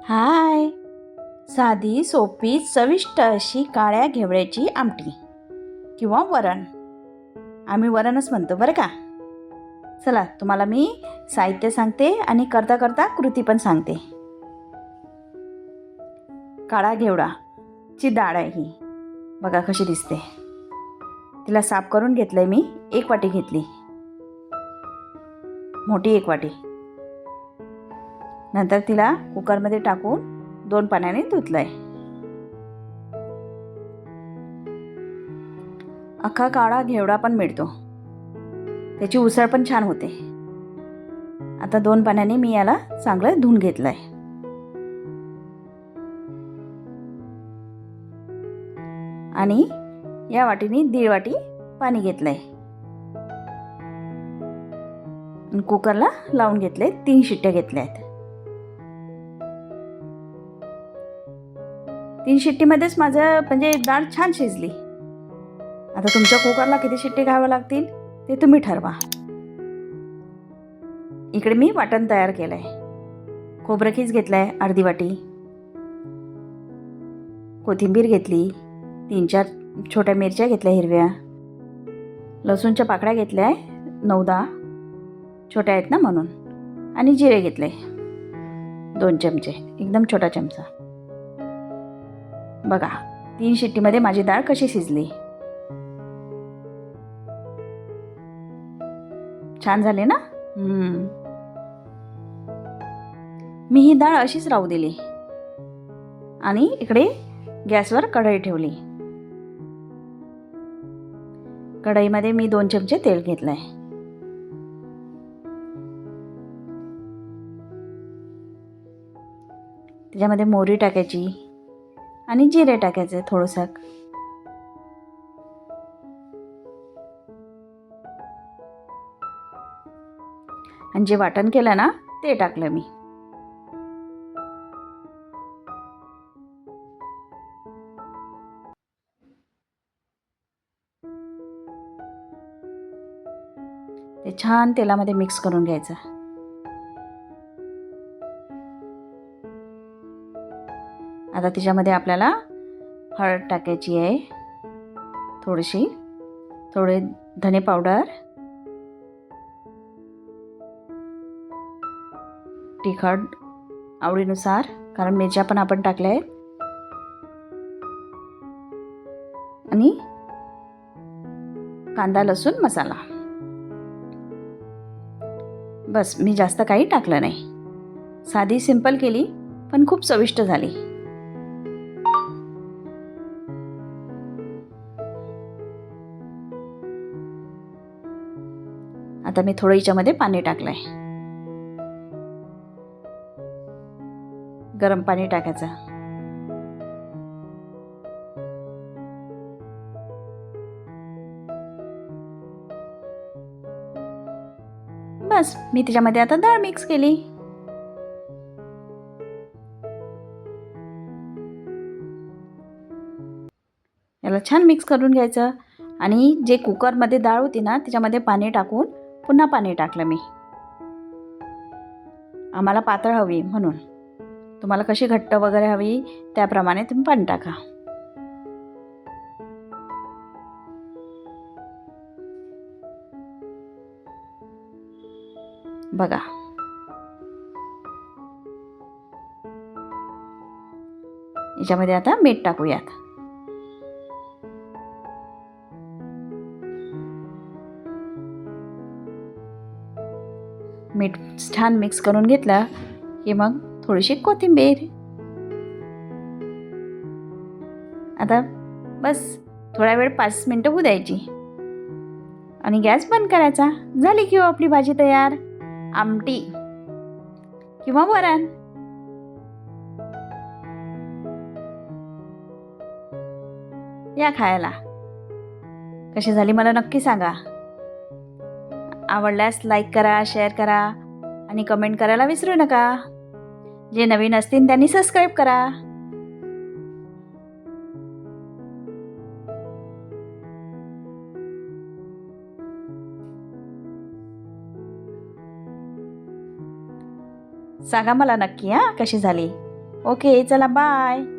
हाय. साधी सोपी चविष्ट अशी काळ्या घेवड्याची आमटी किंवा वरण. आम्ही वरणच म्हणतो बरं का. चला तुम्हाला मी साहित्य सांगते आणि करता करता कृती पण सांगते. काळा घेवडाची डाळ आहे ही. बघा कशी दिसते. तिला साफ करून घेतलं आहे मी. 1 वाटी घेतली, मोठी 1 वाटी. नंतर तिला कुकरमध्ये टाकून 2 पाण्याने धुतलं आहे. अख्खा काळा घेवडा पण मिळतो, त्याची उसळ पण छान होते. आता 2 पाण्याने मी याला चांगलं धुवून घेतलं आहे. आणि या वाटीने 1.5 वाटी पाणी घेतलं आहे. कुकरला लावून घेतले. 3 शिट्ट्या घेतल्या आहेत. 3 शिट्टीमध्येच माझं म्हणजे डाळ छान शिजली. आता तुमच्या कुकरला किती शिट्टी घ्याव्या लागतील ते तुम्ही ठरवा. इकडे मी वाटण तयार केलं आहे. खोबरं खीस घेतलं आहे 1/2 वाटी. कोथिंबीर घेतली. 3-4 छोट्या मिरच्या घेतल्या हिरव्या. लसूणच्या पाकळ्या घेतल्या आहे 9-10, छोट्या आहेत ना म्हणून. आणि जिरे घेतले 2 चमचे, एकदम छोटा चमचा. बघा 3 शिट्टीमध्ये माझी डाळ कशी शिजली. छान झाले ना. मी ही डाळ अशीच राहू दिली आणि इकडे गॅसवर कढई ठेवली. कढईमध्ये मी 2 चमचे तेल घेतलं आहे. त्याच्यामध्ये मोहरी टाकायची आणि जिरे टाकायचे थोडंसं. आणि जे वाटण केलं ना ते टाकलं मी. ते छान तेलामध्ये मिक्स करून घ्यायचं. आता त्याच्यामध्ये आपल्याला हळद टाकायची आहे थोडीशी, थोडे धने पावडर, तिखट आवडीनुसार, कारण मिरच्या पण आपण टाकल्या आहेत. आणि कांदा लसूण मसाला. बस, मी जास्त काही टाकलं नाही. साधी सिंपल केली पण खूप चविष्ट झाली. आता मी थोडं याच्यामध्ये पाणी टाकलंय. गरम पाणी टाकायचं. बस, मी त्याच्यामध्ये आता डाळ मिक्स केली. याला छान मिक्स करून घ्यायचं. आणि जे कुकरमध्ये डाळ होती ना त्याच्यामध्ये पाणी टाकून पुन्हा पाणी टाकलं मी. आम्हाला पातळ हवी म्हणून. तुम्हाला कशी घट्ट वगैरे हवी त्याप्रमाणे तुम्ही पाणी टाका. बघा याच्यामध्ये आता मीठ टाकूयात. मीठ छान मिक्स करून घेतलं की मग थोडीशी कोथिंबीर. आता बस थोडा वेळ 5 मिनटं होऊ द्यायची आणि गॅस बंद करायचा. झाली की आपली भाजी तयार. आमटी किंवा वरण. या खायला. कशी झाली मला नक्की सांगा. आवडल्यास लाईक करा, शेअर करा आणि कमेंट करायला विसरू नका. जे नवीन असतील त्यांनी सबस्क्राईब करा. सांगा मला नक्की कशी झाली. ओके चला बाय.